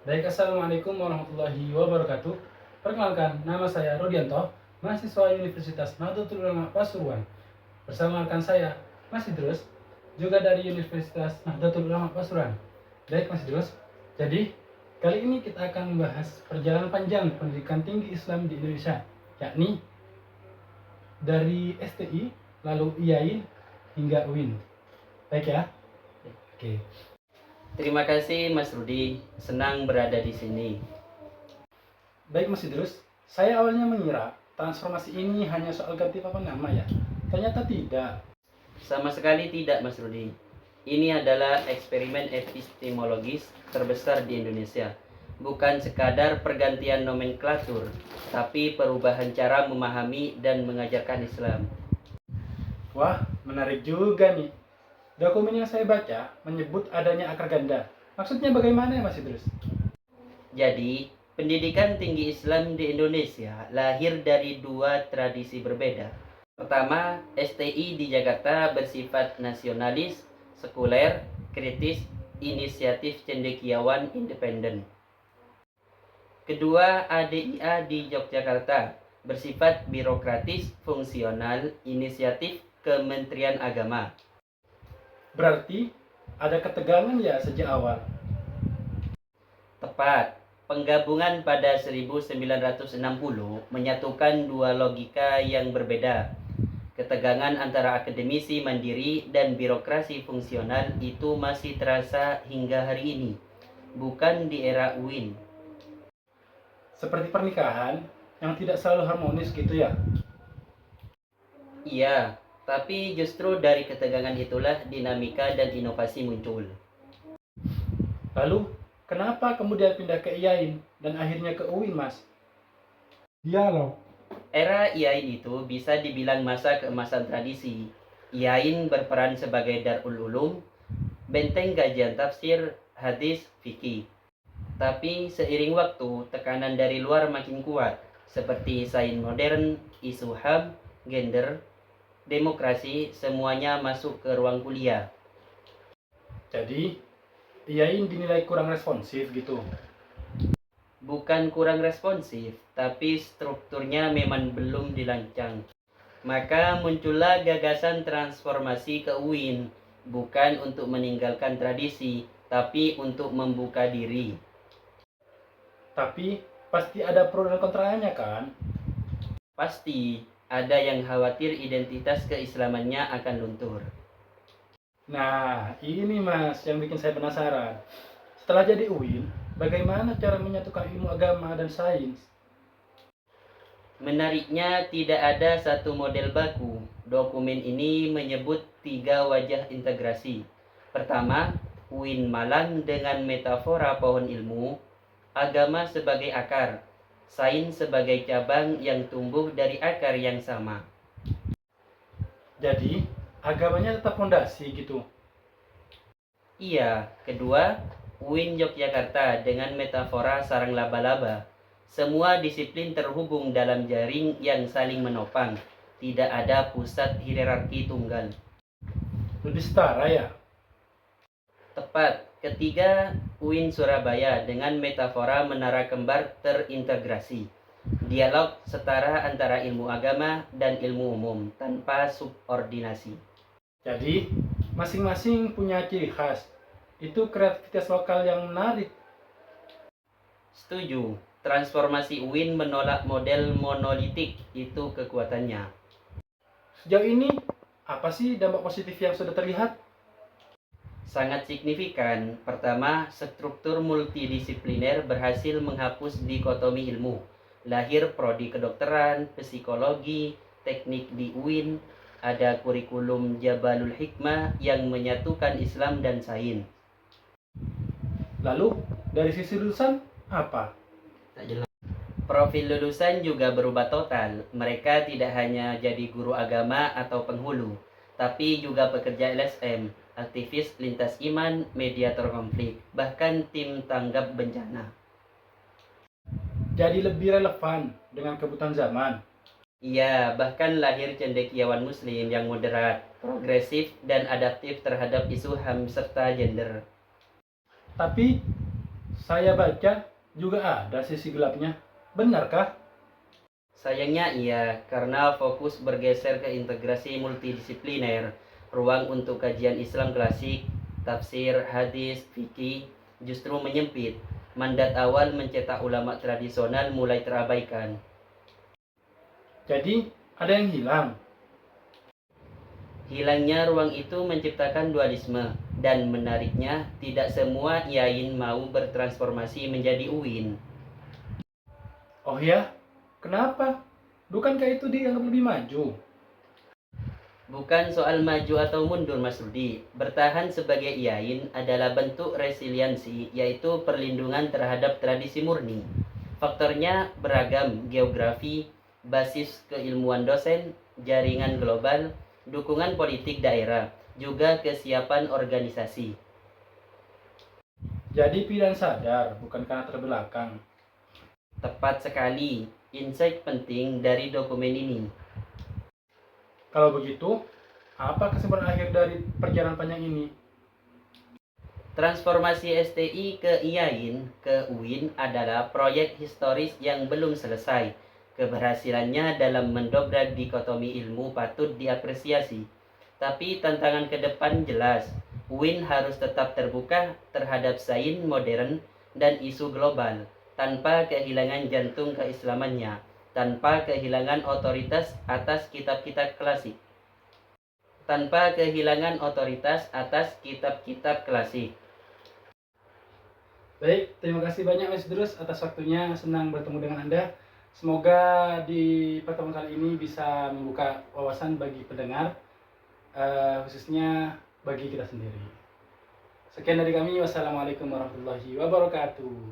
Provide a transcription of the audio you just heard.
Baik, Assalamualaikum warahmatullahi wabarakatuh. Perkenalkan, nama saya Rodianto, mahasiswa Universitas Nahdlatul Ulama Pasuruan. Bersama rekan saya, Mas Idrus, juga dari Universitas Nahdlatul Ulama Pasuruan. Baik, Mas Idrus, jadi kali ini kita akan membahas perjalanan panjang pendidikan tinggi Islam di Indonesia, yakni dari STI, lalu IAIN, hingga UIN. Baik ya? Oke. Terima kasih Mas Rudi, senang berada di sini. Baik Mas Idrus, saya awalnya mengira transformasi ini hanya soal ganti papan nama ya. Ternyata tidak. Sama sekali tidak Mas Rudi. Ini adalah eksperimen epistemologis terbesar di Indonesia. Bukan sekadar pergantian nomenklatur, tapi perubahan cara memahami dan mengajarkan Islam. Wah, menarik juga nih. Dokumen yang saya baca menyebut adanya akar ganda. Maksudnya bagaimana ya Mas Idrus? Jadi, pendidikan tinggi Islam di Indonesia lahir dari dua tradisi berbeda. Pertama, STI di Jakarta bersifat nasionalis, sekuler, kritis, inisiatif cendekiawan independen. Kedua, ADIA di Yogyakarta bersifat birokratis, fungsional, inisiatif Kementerian Agama. Berarti ada ketegangan ya sejak awal. Tepat. Penggabungan pada 1960 menyatukan dua logika yang berbeda. Ketegangan antara akademisi mandiri dan birokrasi fungsional itu masih terasa hingga hari ini, bukan di era UIN. Seperti pernikahan yang tidak selalu harmonis gitu ya. Iya, tapi justru dari ketegangan itulah dinamika dan inovasi muncul. Lalu, kenapa kemudian pindah ke IAIN dan akhirnya ke UIN, Mas? Dialog. Era IAIN itu bisa dibilang masa keemasan tradisi. IAIN berperan sebagai Darul Ulum, benteng kajian tafsir, hadis, fikih. Tapi seiring waktu, tekanan dari luar makin kuat, seperti sains modern, isu HAM, gender, demokrasi, semuanya masuk ke ruang kuliah. Jadi, IAIN dinilai kurang responsif gitu. Bukan kurang responsif, tapi strukturnya memang belum dirancang. Maka muncullah gagasan transformasi ke UIN, bukan untuk meninggalkan tradisi, tapi untuk membuka diri. Tapi pasti ada pro dan kontranya kan? Pasti ada yang khawatir identitas keislamannya akan luntur. Nah, ini Mas yang bikin saya penasaran. Setelah jadi UIN, bagaimana cara menyatukan ilmu agama dan sains? Menariknya, tidak ada satu model baku. Dokumen ini menyebut 3 wajah integrasi. Pertama, UIN Malang dengan metafora pohon ilmu, agama sebagai akar, sains sebagai cabang yang tumbuh dari akar yang sama. Jadi, agamanya tetap fondasi gitu. Iya, kedua, UIN Yogyakarta dengan metafora sarang laba-laba. Semua disiplin terhubung dalam jaring yang saling menopang. Tidak ada pusat hierarki tunggal. Lebih setara ya? Tepat. Ketiga, UIN Surabaya dengan metafora menara kembar terintegrasi. Dialog setara antara ilmu agama dan ilmu umum tanpa subordinasi. Jadi, masing-masing punya ciri khas. Itu kreativitas lokal yang menarik. Setuju. Transformasi UIN menolak model monolitik, itu kekuatannya. Sejauh ini, apa sih dampak positif yang sudah terlihat? Sangat signifikan. Pertama, struktur multidisipliner berhasil menghapus dikotomi ilmu. Lahir prodi kedokteran, psikologi, teknik di UIN, ada kurikulum Jabalul Hikmah yang menyatukan Islam dan sains. Lalu, dari sisi lulusan, apa? Profil lulusan juga berubah total. Mereka tidak hanya jadi guru agama atau penghulu, tapi juga pekerja LSM, aktivis lintas iman, mediator konflik, bahkan tim tanggap bencana. Jadi lebih relevan dengan kebutuhan zaman. Iya, bahkan lahir cendekiawan muslim yang moderat, progresif, dan adaptif terhadap isu HAM serta gender. Tapi, Saya baca juga ada sisi gelapnya. Benarkah? Sayangnya iya, karena fokus bergeser ke integrasi multidisipliner, ruang untuk kajian Islam klasik, tafsir, hadis, fikih, justru menyempit. Mandat awal mencetak ulama tradisional mulai terabaikan. Jadi, ada yang hilang. Hilangnya ruang itu menciptakan dualisme, dan menariknya, tidak semua IAIN mau bertransformasi menjadi UIN. Oh ya? Kenapa? Bukankah itu dianggap lebih maju? Bukan soal maju atau mundur, Mas Rudi. Bertahan sebagai IAIN adalah bentuk resiliensi, yaitu perlindungan terhadap tradisi murni. Faktornya beragam: geografi, basis keilmuan dosen, jaringan global, dukungan politik daerah, juga kesiapan organisasi. Jadi pilihan sadar, bukan karena terbelakang. Tepat sekali, insight penting dari dokumen ini. Kalau begitu, apa kesimpulan akhir dari perjalanan panjang ini? Transformasi STI ke IAIN ke UIN adalah proyek historis yang belum selesai. Keberhasilannya dalam mendobrak dikotomi ilmu patut diapresiasi. Tapi tantangan ke depan jelas. UIN harus tetap terbuka terhadap sains modern dan isu global, tanpa kehilangan jantung keislamannya, tanpa kehilangan otoritas atas kitab-kitab klasik. Baik, terima kasih banyak Mas Idrus atas waktunya. Senang bertemu dengan Anda. Semoga di pertemuan kali ini bisa membuka wawasan bagi pendengar, khususnya bagi kita sendiri. Sekian dari kami. Wassalamualaikum warahmatullahi wabarakatuh.